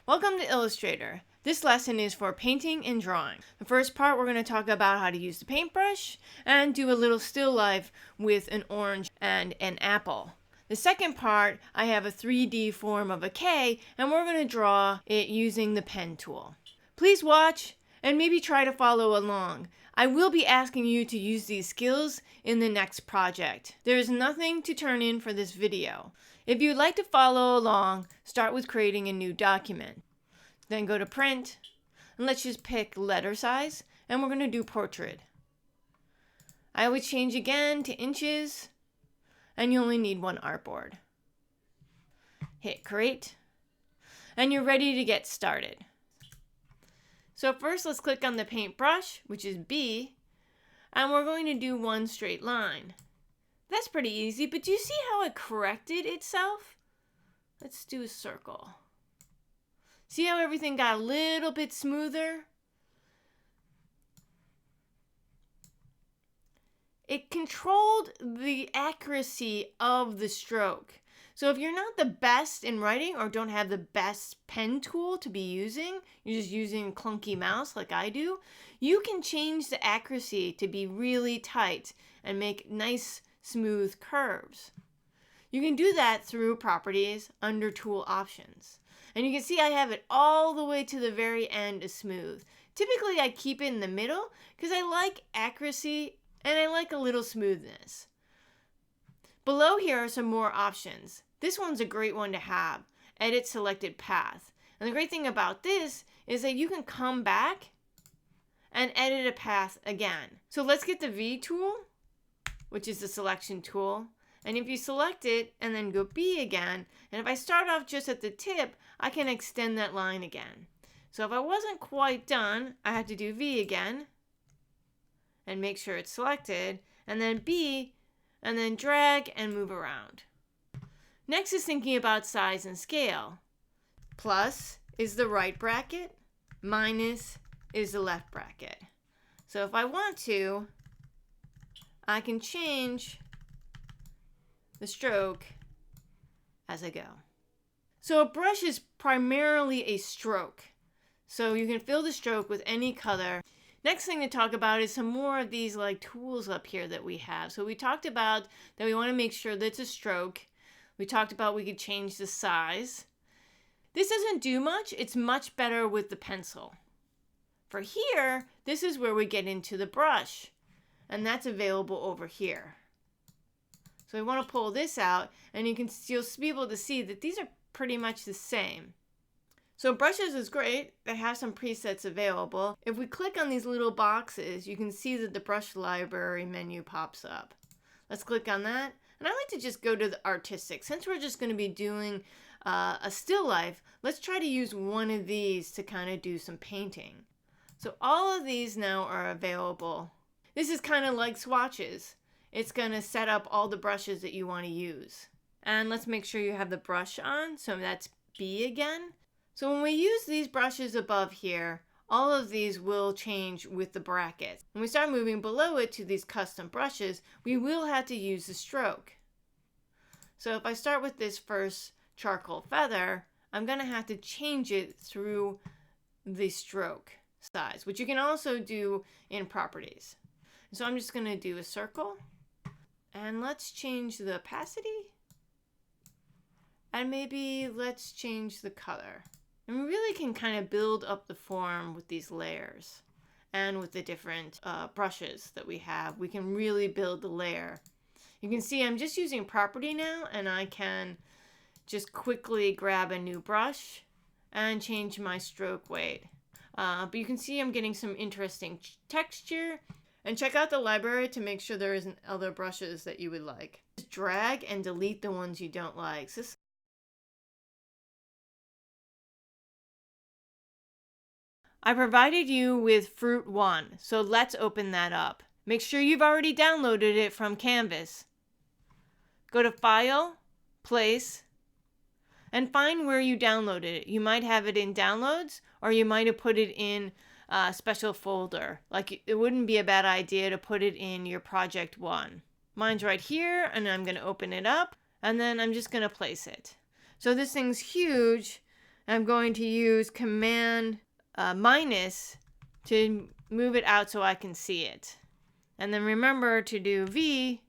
Welcome to Illustrator. This lesson is for painting and drawing. The first part, we're going to talk about how to use the paintbrush and do a little still life with an orange and an apple. The second part, I have a 3D form of a K, and we're going to draw it using the pen tool. Please watch and maybe try to follow along. I will be asking you to use these skills in the next project. There is nothing to turn in for this video. If you'd like to follow along, start with creating a new document. Then go to print, and let's just pick letter size, and we're going to do portrait. I always change again to inches, and you only need one artboard. Hit create, and you're ready to get started. So first, let's click on the paintbrush, which is B, and we're going to do one straight line. That's pretty easy, but do you see how it corrected itself? Let's do a circle. See how everything got a little bit smoother? It controlled the accuracy of the stroke. So if you're not the best in writing or don't have the best pen tool to be using, you're just using a clunky mouse like I do, you can change the accuracy to be really tight and make nice smooth curves. You can do that through properties under tool options. And you can see I have it all the way to the very end as smooth. Typically I keep it in the middle because I like accuracy and I like a little smoothness. Below here are some more options. This one's a great one to have. Edit selected path. And the great thing about this is that you can come back and edit a path again. So let's get the V tool, which is the selection tool. And if you select it and then go B again, and if I start off just at the tip, I can extend that line again. So if I wasn't quite done, I had to do V again and make sure it's selected, and then B, and then drag and move around. Next is thinking about size and scale. Plus is the right bracket, minus is the left bracket. So if I want to, I can change the stroke as I go. So a brush is primarily a stroke. So you can fill the stroke with any color. Next thing to talk about is some more of these like tools up here that we have. So we talked about that we want to make sure that it's a stroke. We talked about we could change the size. This doesn't do much. It's much better with the pencil. For here, this is where we get into the brush. And that's available over here. So we want to pull this out, and you'll be able to see that these are pretty much the same. So brushes is great. They have some presets available. If we click on these little boxes, you can see that the brush library menu pops up. Let's click on that. And I like to just go to the artistic. Since we're just going to be doing a still life, let's try to use one of these to kind of do some painting. So all of these now are available. This is kind of like swatches. It's going to set up all the brushes that you want to use. And let's make sure you have the brush on. So that's B again. So when we use these brushes above here, all of these will change with the brackets. When we start moving below it to these custom brushes, we will have to use the stroke. So if I start with this first charcoal feather, I'm going to have to change it through the stroke size, which you can also do in properties. So I'm just going to do a circle. And let's change the opacity. And maybe let's change the color. And we really can kind of build up the form with these layers. And with the different brushes that we have, we can really build the layer. You can see I'm just using property now, and I can just quickly grab a new brush and change my stroke weight. But you can see I'm getting some interesting texture. And check out the library to make sure there isn't other brushes that you would like. Just drag and delete the ones you don't like. I provided you with Fruit One, so let's open that up. Make sure you've already downloaded it from Canvas. Go to File, Place, and find where you downloaded it. You might have it in Downloads, or you might have put it in special folder. Like it wouldn't be a bad idea to put it in your project one. Mine's right here, and I'm going to open it up, and then I'm just going to place it. So this thing's huge, I'm going to use Command minus to move it out so I can see it. And then remember to do V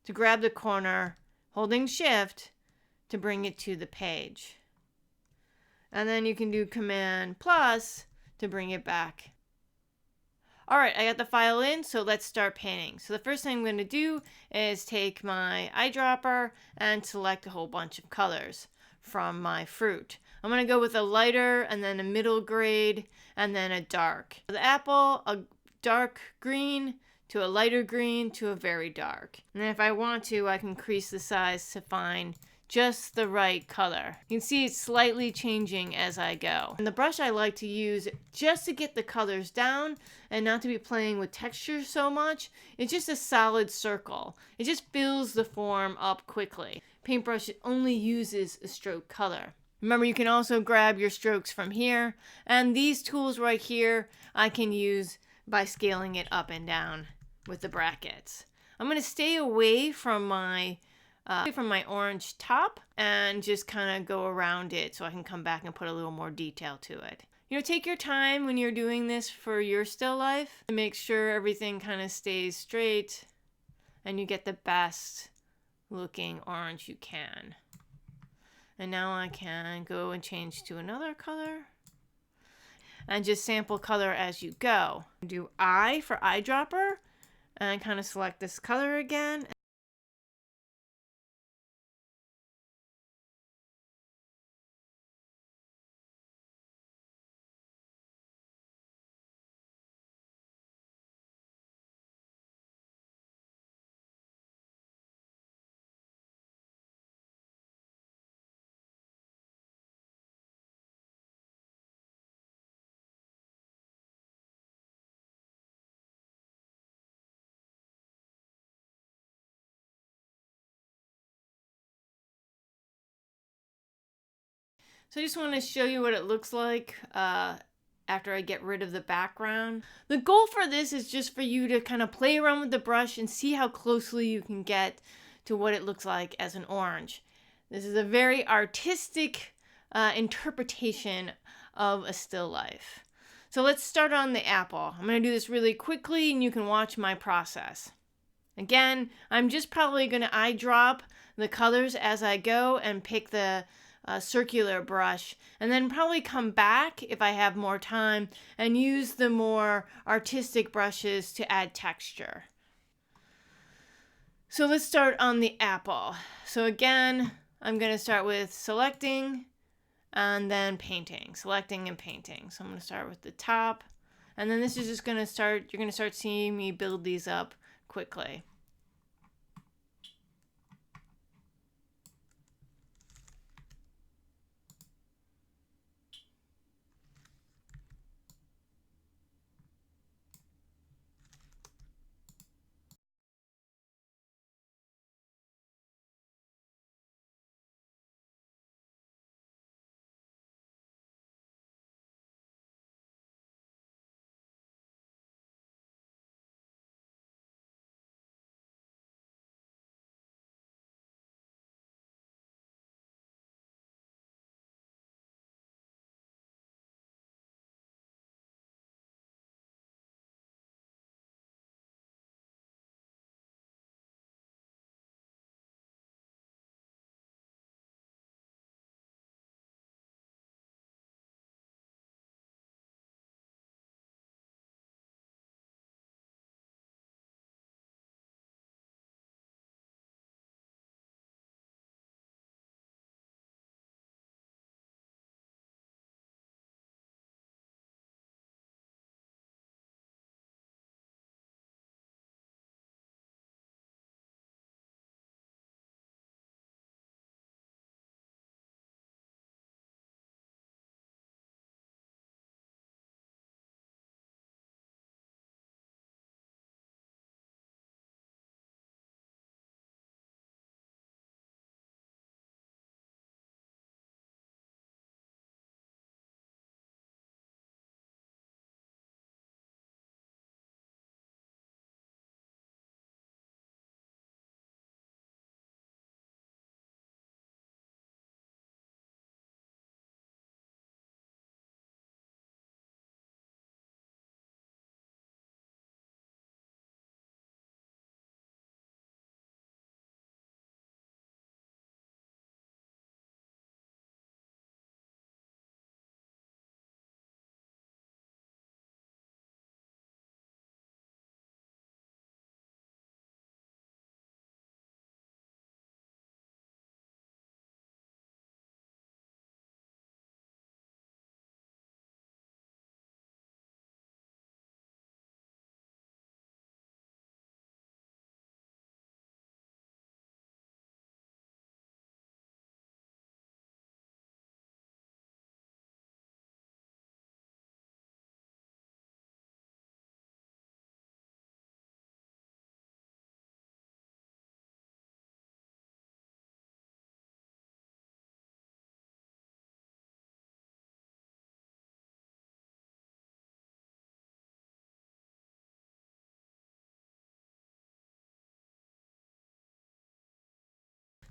to grab the corner, holding Shift to bring it to the page. And then you can do Command plus to bring it back. All right, I got the file in, so let's start painting. So the first thing I'm going to do is take my eyedropper and select a whole bunch of colors from my fruit. I'm going to go with a lighter and then a middle grade and then a dark. For the apple, a dark green to a lighter green to a very dark. And then if I want to, I can increase the size to find just the right color. You can see it's slightly changing as I go. And the brush I like to use just to get the colors down and not to be playing with texture so much, it's just a solid circle. It just fills the form up quickly. Paintbrush only uses a stroke color. Remember, you can also grab your strokes from here, and these tools right here I can use by scaling it up and down with the brackets. I'm going to stay away from my orange top and just kind of go around it so I can come back and put a little more detail to it. You know, take your time when you're doing this for your still life to make sure everything kind of stays straight and you get the best looking orange you can. And now I can go and change to another color and just sample color as you go. Do I for eyedropper and kind of select this color again. So I just want to show you what it looks like after I get rid of the background. The goal for this is just for you to kind of play around with the brush and see how closely you can get to what it looks like as an orange. This is a very artistic interpretation of a still life. So let's start on the apple. I'm going to do this really quickly and you can watch my process. Again, I'm just probably going to eyedrop the colors as I go and pick the circular brush, and then probably come back if I have more time and use the more artistic brushes to add texture. So let's start on the apple. So again, I'm going to start with selecting and then painting, selecting and painting. So I'm going to start with the top, and then this is just going to start, you're going to start seeing me build these up quickly.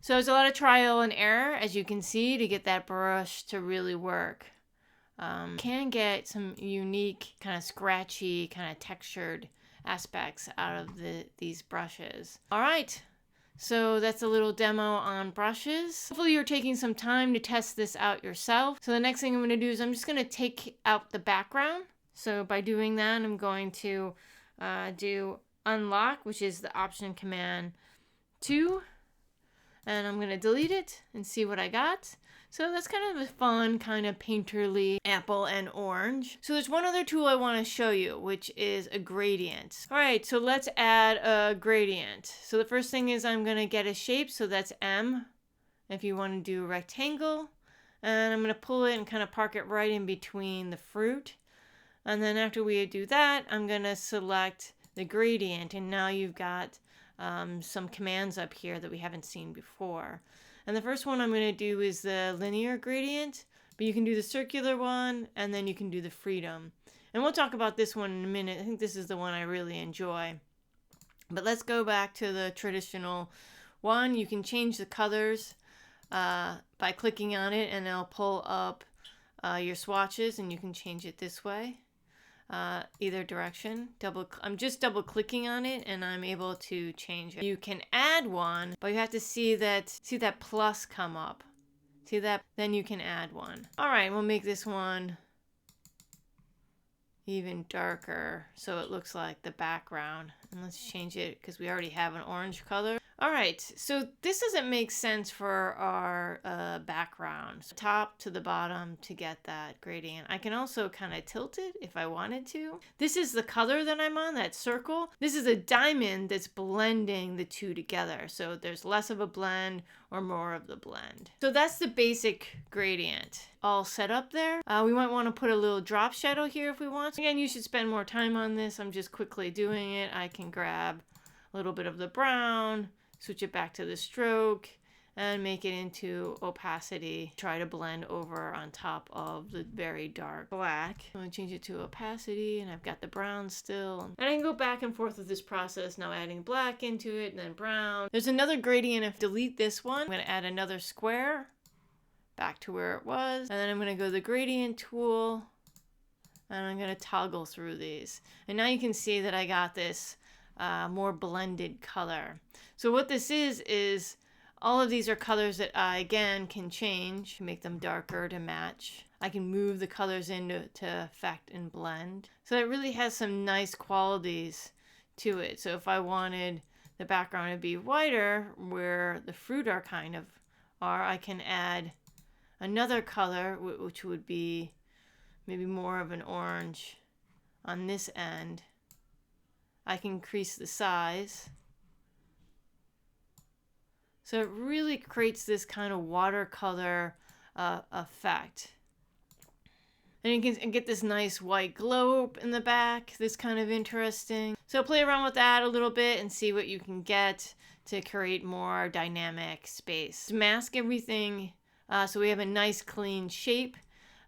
So it's a lot of trial and error, as you can see, to get that brush to really work. Can get some unique, kind of scratchy, kind of textured aspects out of these brushes. All right, so that's a little demo on brushes. Hopefully you're taking some time to test this out yourself. So the next thing I'm going to do is I'm just going to take out the background. So by doing that, I'm going to do unlock, which is the Option Command 2. And I'm going to delete it and see what I got. So that's kind of a fun, kind of painterly apple and orange. So there's one other tool I want to show you, which is a gradient. All right, so let's add a gradient. So the first thing is I'm going to get a shape. So that's M, if you want to do a rectangle. And I'm going to pull it and kind of park it right in between the fruit. And then after we do that, I'm going to select the gradient. And now you've got some commands up here that we haven't seen before. And the first one I'm going to do is the linear gradient, but you can do the circular one, and then you can do the freedom. And we'll talk about this one in a minute. I think this is the one I really enjoy. But let's go back to the traditional one. You can change the colors by clicking on it, and it'll pull up your swatches, and you can change it this way. Either direction. I'm just double clicking on it and I'm able to change it. You can add one, but you have to see that plus come up. See that? Then you can add one. All right, we'll make this one even darker so it looks like the background. And let's change it because we already have an orange color. All right, so this doesn't make sense for our background. So top to the bottom to get that gradient. I can also kind of tilt it if I wanted to. This is the color that I'm on, that circle. This is a diamond that's blending the two together. So there's less of a blend or more of the blend. So that's the basic gradient all set up there. We might want to put a little drop shadow here if we want. Again, you should spend more time on this. I'm just quickly doing it. I can grab a little bit of the brown, switch it back to the stroke, and make it into opacity. Try to blend over on top of the very dark black. I'm going to change it to opacity, and I've got the brown still. And I can go back and forth with this process, now adding black into it, and then brown. There's another gradient. If I delete this one, I'm going to add another square back to where it was. And then I'm going to go to the gradient tool, and I'm going to toggle through these. And now you can see that I got this more blended color. So what this is all of these are colors that I, again, can change to make them darker to match. I can move the colors into affect and blend. So it really has some nice qualities to it. So if I wanted the background to be whiter, where the fruit are kind of are, I can add another color, which would be maybe more of an orange on this end. I can increase the size. So it really creates this kind of watercolor effect. And you can get this nice white glow in the back. This kind of interesting. So play around with that a little bit and see what you can get to create more dynamic space. Mask everything so we have a nice clean shape.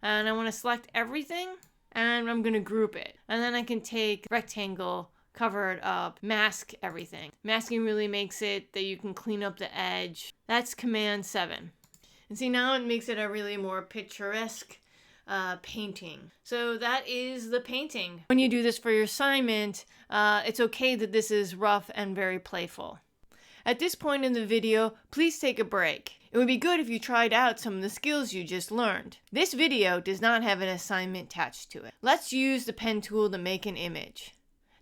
And I want to select everything and I'm going to group it. And then I can take rectangle, cover it up, mask everything. Masking really makes it that you can clean up the edge. That's Command 7. And see, now it makes it a really more picturesque painting. So that is the painting. When you do this for your assignment, it's okay that this is rough and very playful. At this point in the video, please take a break. It would be good if you tried out some of the skills you just learned. This video does not have an assignment attached to it. Let's use the pen tool to make an image.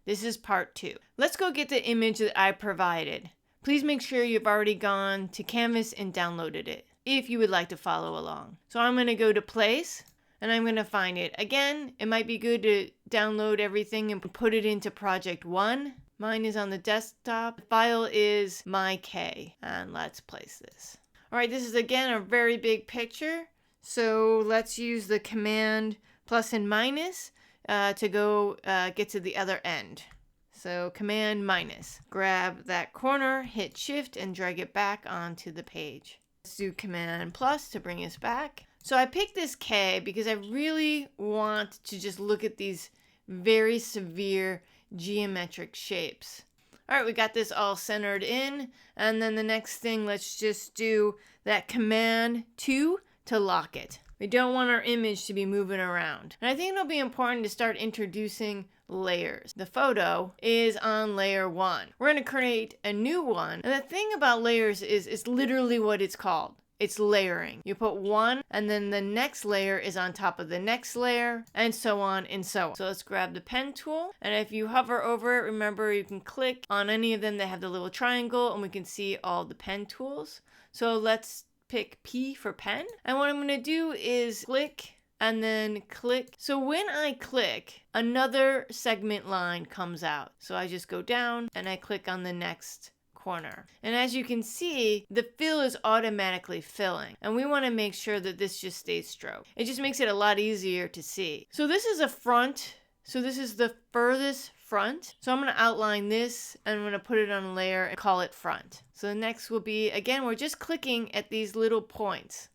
This is part 2. Let's go get the image that I provided. Please make sure you've already gone to Canvas and downloaded it, if you would like to follow along. So I'm going to go to Place, and I'm going to find it. Again, it might be good to download everything and put it into Project 1. Mine is on the desktop. The file is myk, and let's place this. All right, this is again a very big picture, so let's use the command plus and minus to go get to the other end. So command minus. Grab that corner, hit shift, and drag it back onto the page. Let's do command plus to bring us back. So I picked this K because I really want to just look at these very severe geometric shapes. All right, we got this all centered in. And then the next thing, let's just do that Command 2 to lock it. We don't want our image to be moving around. And I think it'll be important to start introducing layers. The photo is on layer 1. We're going to create a new one. And the thing about layers is it's literally what it's called. It's layering. You put one and then the next layer is on top of the next layer and so on and so on. So let's grab the pen tool, and if you hover over it, remember you can click on any of them that have the little triangle and we can see all the pen tools. So let's pick P for pen, and what I'm going to do is click and then click. So when I click, another segment line comes out. So I just go down and I click on the next corner. And as you can see, the fill is automatically filling. And we want to make sure that this just stays stroke. It just makes it a lot easier to see. So this is a front. So this is the furthest front. So I'm going to outline this and I'm going to put it on a layer and call it front. So the next will be, again, we're just clicking at these little points.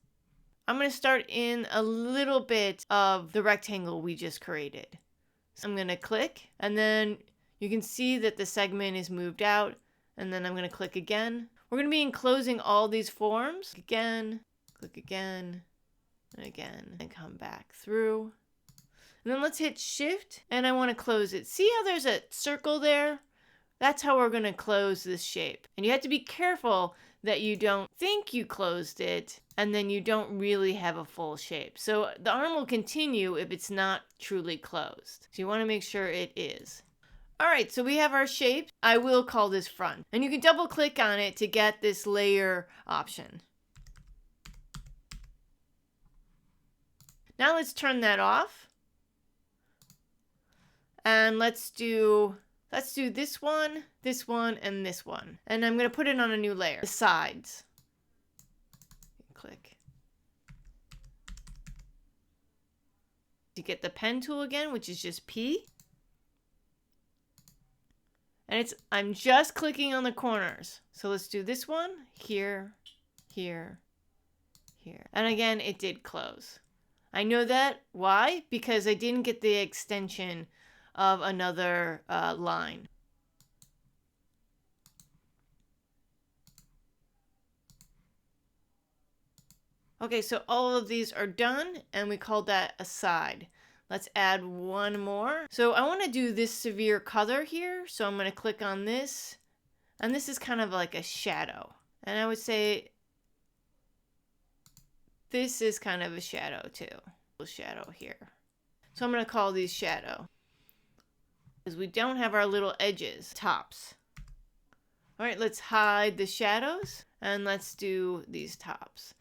I'm going to start in a little bit of the rectangle we just created. So I'm going to click, and then you can see that the segment is moved out, and then I'm going to click again. We're going to be enclosing all these forms. Click again, and come back through. And then let's hit Shift, and I want to close it. See how there's a circle there? That's how we're going to close this shape. And you have to be careful that you don't think you closed it and then you don't really have a full shape. So the arm will continue if it's not truly closed. So you want to make sure it is. All right, so we have our shape. I will call this front. And you can double click on it to get this layer option. Now let's turn that off. And let's do this one, and this one. And I'm going to put it on a new layer. The sides. Click. You get the pen tool again, which is just P. And I'm just clicking on the corners. So let's do this one, here, here, here. And again, it did close. I know that. Why? Because I didn't get the extension of another line. Okay, so all of these are done, and we called that a side. Let's add one more. So I want to do this severe color here, so I'm going to click on this, and this is kind of like a shadow. And I would say this is kind of a shadow too. A shadow here. So I'm going to call these shadow, because we don't have our little edges, tops. All right, let's hide the shadows, and let's do these tops.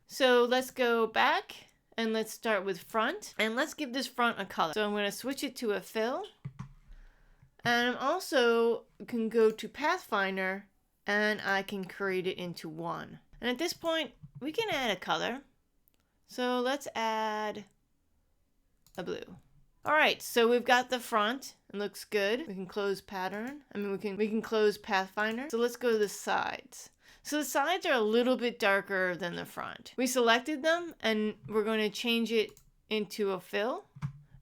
So let's go back and let's start with front, and let's give this front a color. So I'm going to switch it to a fill, and I'm also can go to Pathfinder and I can create it into one. And at this point we can add a color. So let's add a blue. All right, so we've got the front. It looks good. We can close pattern. We can close Pathfinder. So let's go to the sides. So the sides are a little bit darker than the front. We selected them and we're going to change it into a fill.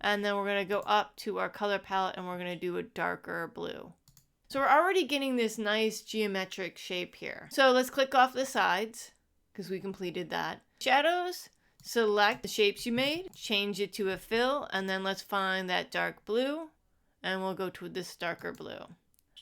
And then we're going to go up to our color palette and we're going to do a darker blue. So we're already getting this nice geometric shape here. So let's click off the sides because we completed that. Shadows, select the shapes you made, change it to a fill, and then let's find that dark blue and we'll go to this darker blue.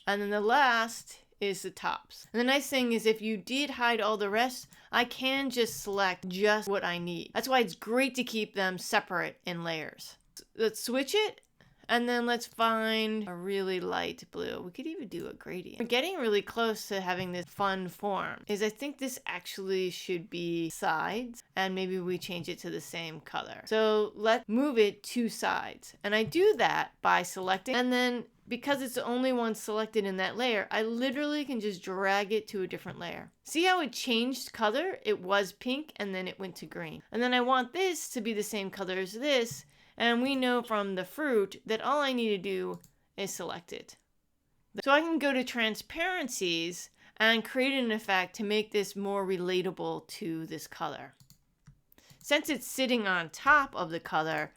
And then the last is the tops. And the nice thing is if you did hide all the rest, I can just select just what I need. That's why it's great to keep them separate in layers. Let's switch it, and then let's find a really light blue. We could even do a gradient. We're getting really close to having this fun form. I think this actually should be sides, and maybe we change it to the same color. So let's move it to sides. And I do that by selecting, and then because it's the only one selected in that layer, I literally can just drag it to a different layer. See how it changed color? It was pink and then it went to green. And then I want this to be the same color as this. And we know from the fruit that all I need to do is select it. So I can go to transparencies and create an effect to make this more relatable to this color. Since it's sitting on top of the color,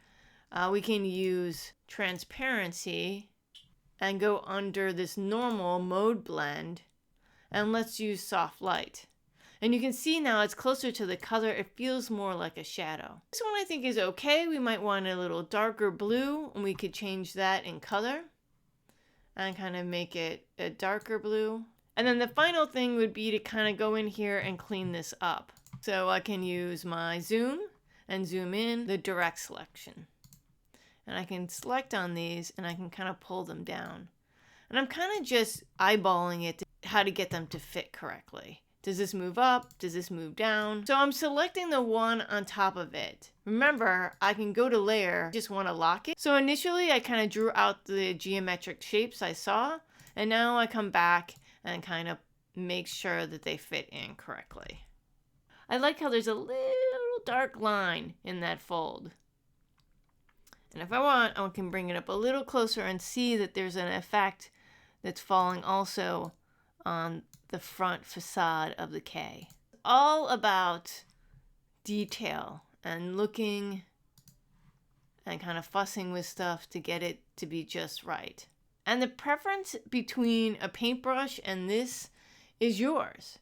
we can use transparency and go under this normal mode blend, and let's use soft light. And you can see now it's closer to the color. It feels more like a shadow. This one I think is okay. We might want a little darker blue, and we could change that in color and kind of make it a darker blue. And then the final thing would be to kind of go in here and clean this up. So I can use my zoom and zoom in the direct selection. And I can select on these and I can kind of pull them down. And I'm kind of just eyeballing it, how to get them to fit correctly. Does this move up? Does this move down? So I'm selecting the one on top of it. Remember, I can go to layer, just want to lock it. So initially I kind of drew out the geometric shapes I saw, and now I come back and kind of make sure that they fit in correctly. I like how there's a little dark line in that fold. And if I want, I can bring it up a little closer and see that there's an effect that's falling also on the front facade of the K. All about detail and looking and kind of fussing with stuff to get it to be just right. And the preference between a paintbrush and this is yours.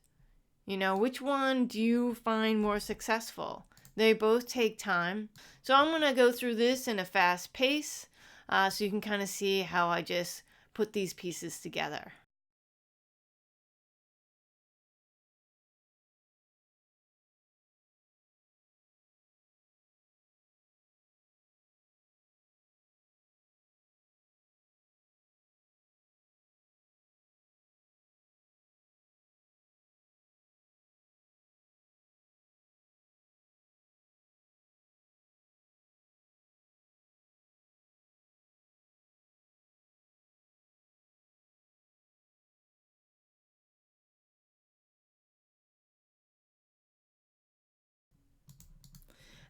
You know, which one do you find more successful? They both take time. So I'm going to go through this in a fast pace so you can kind of see how I just put these pieces together.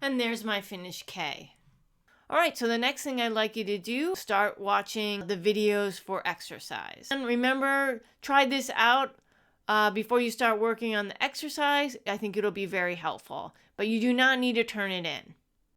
And there's my finished K. All right, so the next thing I'd like you to do, start watching the videos for exercise. And remember, try this out before you start working on the exercise. I think it'll be very helpful, but you do not need to turn it in.